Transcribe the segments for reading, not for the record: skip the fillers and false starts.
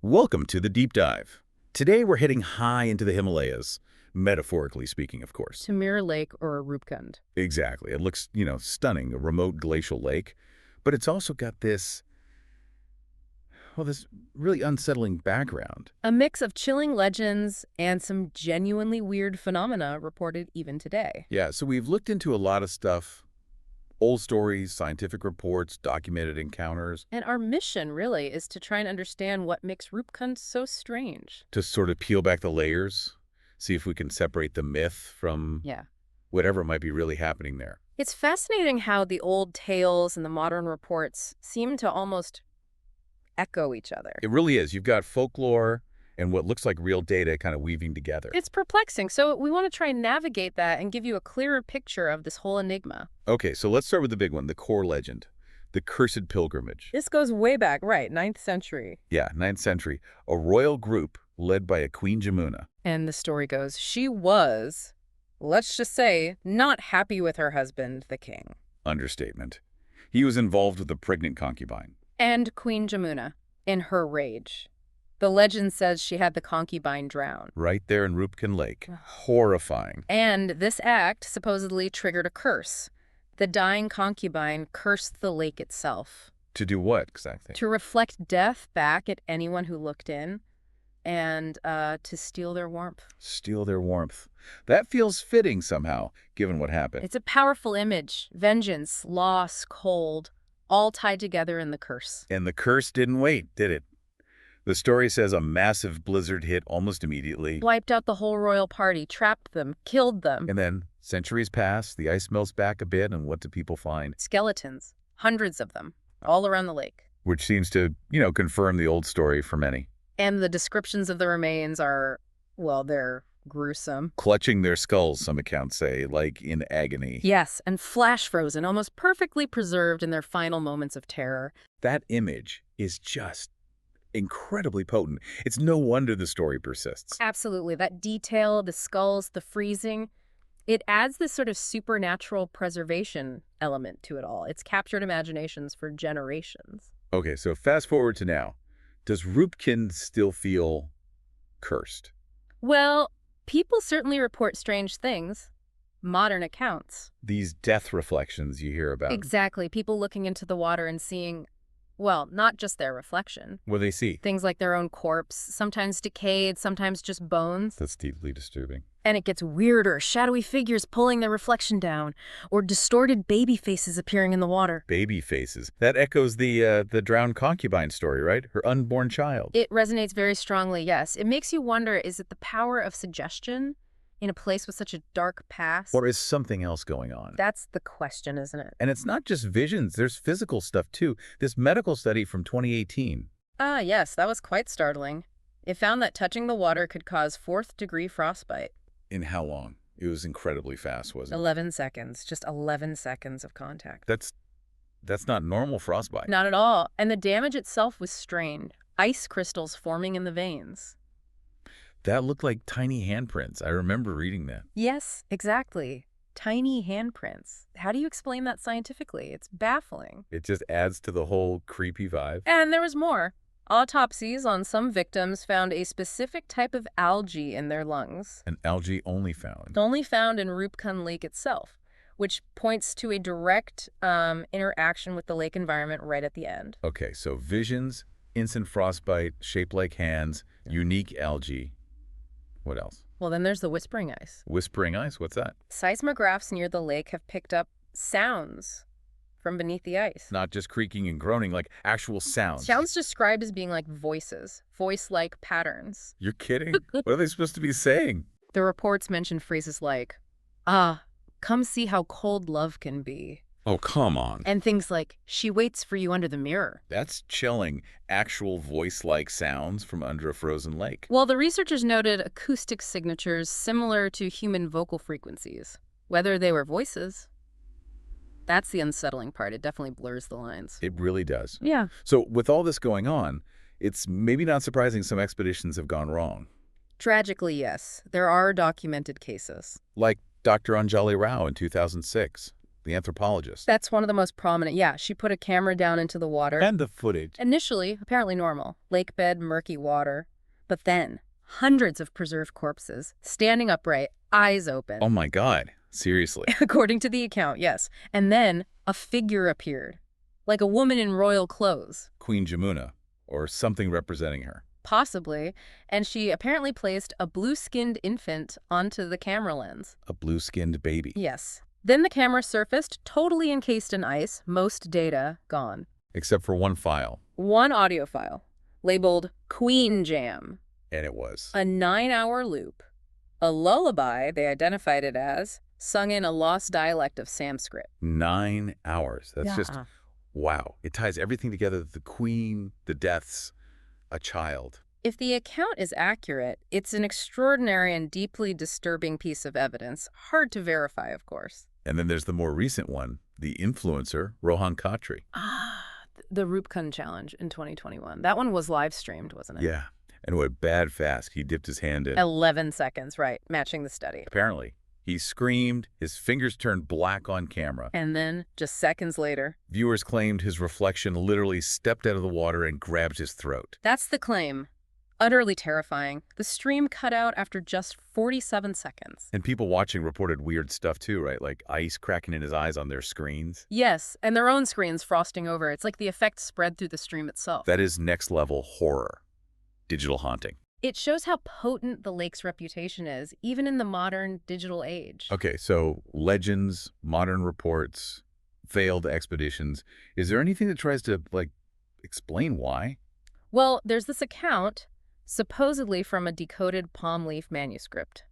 Welcome to the deep dive. Today we're heading high into the Himalayas, metaphorically speaking, of course. To Mirror Lake or Roopkund. Exactly. It looks, stunning, a remote glacial lake, but it's also got this really unsettling background. A mix of chilling legends and some genuinely weird phenomena reported even today. Yeah, so we've looked into a lot of stuff, old stories, scientific reports, documented encounters, And our mission, really, is to try and understand what makes Roopkund so strange. to sort of peel back the layers, see if we can separate the myth from Yeah. whatever might be really happening there. It's fascinating how the old tales and the modern reports seem to almost echo each other. It really is. You've got folklore and what looks like real data kind of weaving together. It's perplexing, so we want to try and navigate that and give you a clearer picture of this whole enigma. Okay, so let's start with the big one, the core legend, the cursed pilgrimage. This goes way back, right, 9th century. Yeah, 9th century. A royal group led by a Queen Jamuna. And the story goes, she was, let's just say, not happy with her husband, the king. Understatement. He was involved with a pregnant concubine. And Queen Jamuna, in her rage. The legend says she had the concubine drown. Right there in Roopkund Lake. Horrifying. And this act supposedly triggered a curse. The dying concubine cursed the lake itself. To do what exactly? To reflect death back at anyone who looked in, and to steal their warmth. Steal their warmth. That feels fitting somehow, given what happened. It's a powerful image. Vengeance, loss, cold, all tied together in the curse. And the curse didn't wait, did it? The story says a massive blizzard hit almost immediately. Wiped out the whole royal party, trapped them, killed them. And then centuries pass, the ice melts back a bit, and what do people find? Skeletons, hundreds of them, all around the lake. Which seems to, confirm the old story for many. And the descriptions of the remains are, well, they're gruesome. Clutching their skulls, some accounts say, like in agony. Yes, and flash frozen, almost perfectly preserved in their final moments of terror. That image is just incredibly potent. It's no wonder the story persists. Absolutely. That detail, the skulls, the freezing, it adds this sort of supernatural preservation element to it all. It's captured imaginations for generations. Okay, so fast forward to now. Does Roopkund still feel cursed? Well, people certainly report strange things. Modern accounts. These death reflections you hear about. Exactly. People looking into the water and seeing, well, not just their reflection. What do they see? Things like their own corpse, sometimes decayed, sometimes just bones. That's deeply disturbing. And it gets weirder, shadowy figures pulling their reflection down, or distorted baby faces appearing in the water. Baby faces. That echoes the drowned concubine story, right? Her unborn child. It resonates very strongly, yes. It makes you wonder, is it the power of suggestion in a place with such a dark past? Or is something else going on? That's the question, isn't it? And it's not just visions. There's physical stuff, too. This medical study from 2018. Ah, yes, that was quite startling. It found that touching the water could cause 4th-degree frostbite. In how long? It was incredibly fast, wasn't it? 11 seconds. Just 11 seconds of contact. That's not normal frostbite. Not at all. And the damage itself was strained. Ice crystals forming in the veins. That looked like tiny handprints. I remember reading that. Yes, exactly. Tiny handprints. How do you explain that scientifically? It's baffling. It just adds to the whole creepy vibe. And there was more. Autopsies on some victims found a specific type of algae in their lungs. An algae only found. Only found in Roopkund Lake itself, which points to a direct interaction with the lake environment right at the end. Okay, so visions, instant frostbite, shaped like hands, unique algae. What else? Well, then there's the whispering ice. Whispering ice? What's that? Seismographs near the lake have picked up sounds from beneath the ice. Not just creaking and groaning, like actual sounds. Sounds described as being like voices, voice-like patterns. You're kidding? What are they supposed to be saying? The reports mention phrases like, come see how cold love can be. Oh, come on. And things like, she waits for you under the mirror. That's chilling. Actual voice-like sounds from under a frozen lake. Well, the researchers noted acoustic signatures similar to human vocal frequencies. Whether they were voices, that's the unsettling part. It definitely blurs the lines. It really does. Yeah. So with all this going on, it's maybe not surprising some expeditions have gone wrong. Tragically, yes. There are documented cases. Like Dr. Anjali Rao in 2006. the anthropologist. That's one of the most prominent. Yeah, she put a camera down into the water. And the footage. Initially, apparently normal. Lake bed, murky water. But then, hundreds of preserved corpses, standing upright, eyes open. Oh my God. Seriously. According to the account, yes. And then, a figure appeared. Like a woman in royal clothes. Queen Jamuna, or something representing her. Possibly. And she apparently placed a blue-skinned infant onto the camera lens. A blue-skinned baby. Yes. Then the camera surfaced, totally encased in ice, most data gone. Except for one file. One audio file, labeled Queen Jam. And it was. A 9-hour loop. A lullaby, they identified it as, sung in a lost dialect of Sanskrit. 9 hours. That's just, Yeah. wow. It ties everything together. The queen, the deaths, a child. If the account is accurate, it's an extraordinary and deeply disturbing piece of evidence. Hard to verify, of course. And then there's the more recent one, the influencer, Rohan Khatri. The Roopkund challenge in 2021. That one was live streamed, wasn't it? Yeah. And what bad fast. He dipped his hand in. 11 seconds, right, matching the study. Apparently. He screamed, his fingers turned black on camera. And then, just seconds later, Viewers claimed his reflection literally stepped out of the water and grabbed his throat. that's the claim. Utterly terrifying. The stream cut out after just 47 seconds. And people watching reported weird stuff too, right? Like ice cracking in his eyes on their screens. Yes, and their own screens frosting over. It's like the effect spread through the stream itself. That is next level horror. Digital haunting. It shows how potent the lake's reputation is, even in the modern digital age. Okay, so legends, modern reports, failed expeditions. Is there anything that tries to, like, explain why? Well, there's this account, supposedly from a decoded palm leaf manuscript.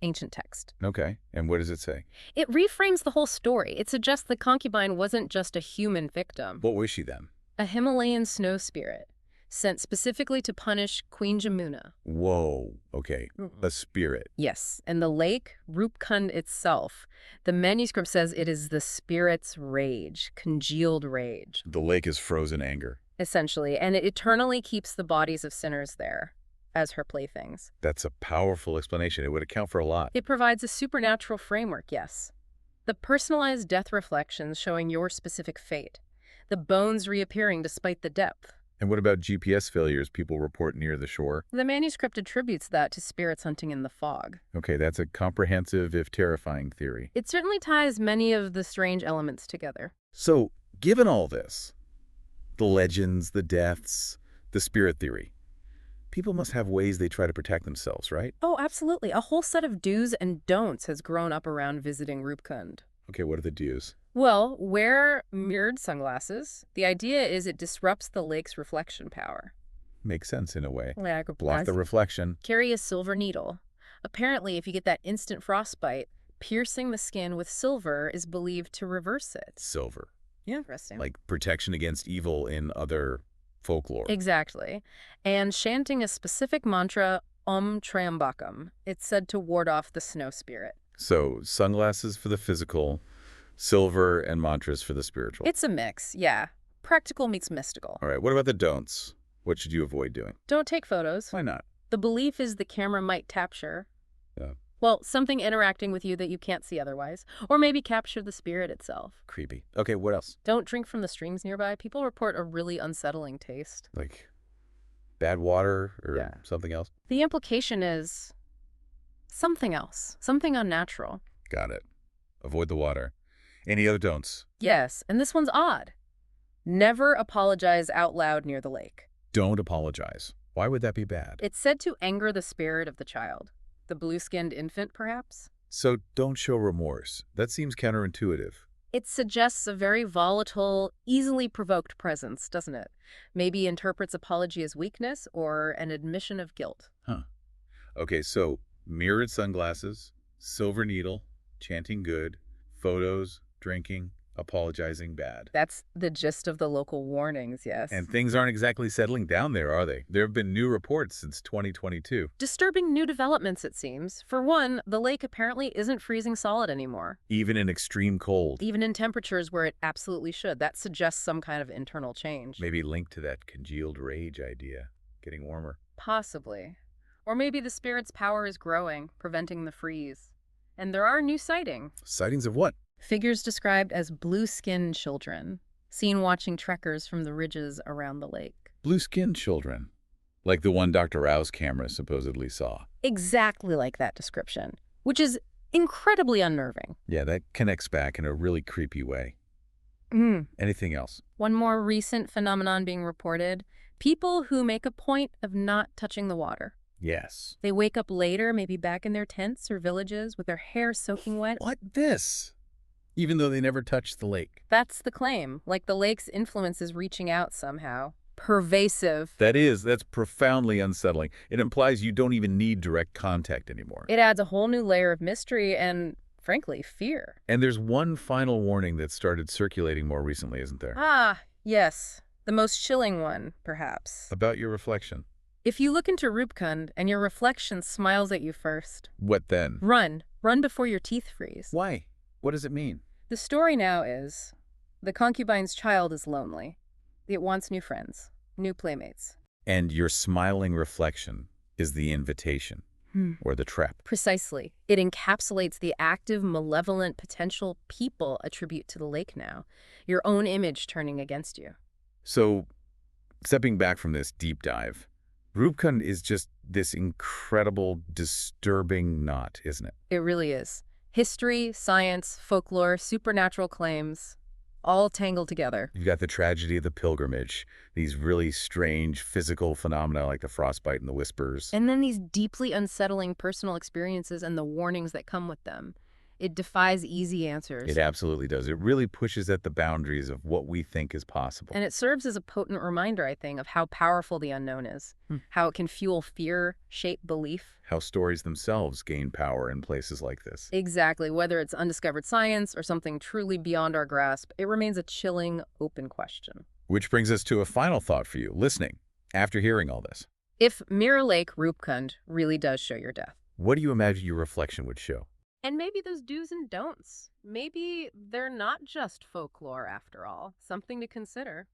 Ancient text. Okay, and what does it say? It reframes the whole story. It suggests the concubine wasn't just a human victim. What was she then? A Himalayan snow spirit, sent specifically to punish Queen Jamuna. Whoa, okay, a spirit. Yes, and the lake, Roopkund itself, the manuscript says it is the spirit's rage, congealed rage, The lake is frozen anger. essentially, and it eternally keeps the bodies of sinners there as her playthings. That's a powerful explanation. It would account for a lot. It provides a supernatural framework, yes. The personalized death reflections showing your specific fate. The bones reappearing despite the depth. And what about GPS failures people report near the shore? The manuscript attributes that to spirits hunting in the fog. Okay, that's a comprehensive, if terrifying, theory. It certainly ties many of the strange elements together. So, given all this, the legends, the deaths, the spirit theory, people must have ways they try to protect themselves, right? Oh, absolutely. A whole set of do's and don'ts has grown up around visiting Roopkund. Okay, what are the do's? Well, wear mirrored sunglasses. The idea is it disrupts the lake's reflection power. Makes sense in a way. Like Block the reflection. Carry a silver needle. Apparently, if you get that instant frostbite, piercing the skin with silver is believed to reverse it. Silver. Yeah, interesting. Like protection against evil in other folklore. Exactly. And chanting a specific mantra, Om Triambakam. It's said to ward off the snow spirit. So, sunglasses for the physical, silver and mantras for the spiritual. It's a mix, yeah. Practical meets mystical. All right, what about the don'ts? What should you avoid doing? Don't take photos. Why not? The belief is the camera might capture. Yeah. Well, something interacting with you that you can't see otherwise. Or maybe capture the spirit itself. Creepy. Okay, what else? Don't drink from the streams nearby. People report a really unsettling taste. Like bad water or Yeah. something else? The implication is something else. Something unnatural. Got it. Avoid the water. Any other don'ts? Yes, and this one's odd. Never apologize out loud near the lake. Don't apologize. Why would that be bad? It's said to anger the spirit of the child. The blue-skinned infant, perhaps? So don't show remorse. That seems counterintuitive. It suggests a very volatile, easily provoked presence, doesn't it? Maybe interprets apology as weakness or an admission of guilt. Huh. Okay, so mirrored sunglasses, silver needle, chanting good, photos, drinking, apologizing bad. That's the gist of the local warnings, yes. And things aren't exactly settling down there, are they? There have been new reports since 2022. Disturbing new developments, it seems. For one, the lake apparently isn't freezing solid anymore. Even in extreme cold. Even in temperatures where it absolutely should. That suggests some kind of internal change. Maybe linked to that congealed rage idea. Getting warmer. Possibly. Or maybe the spirit's power is growing, preventing the freeze. And there are new sightings. Sightings of what? Figures described as blue-skinned children, seen watching trekkers from the ridges around the lake. Blue-skinned children, like the one Dr. Rao's camera supposedly saw. Exactly like that description, which is incredibly unnerving. Yeah, that connects back in a really creepy way. Anything else? One more recent phenomenon being reported: people who make a point of not touching the water. Yes. They wake up later, maybe back in their tents or villages, with their hair soaking wet. What this? Even though they never touched the lake. That's the claim, like the lake's influence is reaching out somehow. Pervasive. That's profoundly unsettling. It implies you don't even need direct contact anymore. It adds a whole new layer of mystery and, frankly, fear. And there's one final warning that started circulating more recently, isn't there? Ah, yes. The most chilling one, perhaps. About your reflection. If you look into Roopkund and your reflection smiles at you first, What then? run. Run before your teeth freeze. Why? What does it mean? The story now is the concubine's child is lonely. It wants new friends, new playmates. And your smiling reflection is the invitation or the trap. Precisely. It encapsulates the active, malevolent potential people attribute to the lake now. Your own image turning against you. So, stepping back from this deep dive, Roopkund is just this incredible, disturbing knot, isn't it? It really is. History, science, folklore, supernatural claims, all tangled together. You've got the tragedy of the pilgrimage, these really strange physical phenomena like the frostbite and the whispers. And then these deeply unsettling personal experiences and the warnings that come with them. It defies easy answers. It absolutely does. It really pushes at the boundaries of what we think is possible. And it serves as a potent reminder, I think, of how powerful the unknown is, how it can fuel fear, shape belief. How stories themselves gain power in places like this. Exactly. Whether it's undiscovered science or something truly beyond our grasp, it remains a chilling, open question. Which brings us to a final thought for you, listening, after hearing all this. If Mirror Lake Roopkund really does show your death, What do you imagine your reflection would show? and maybe those do's and don'ts. Maybe they're not just folklore after all. Something to consider.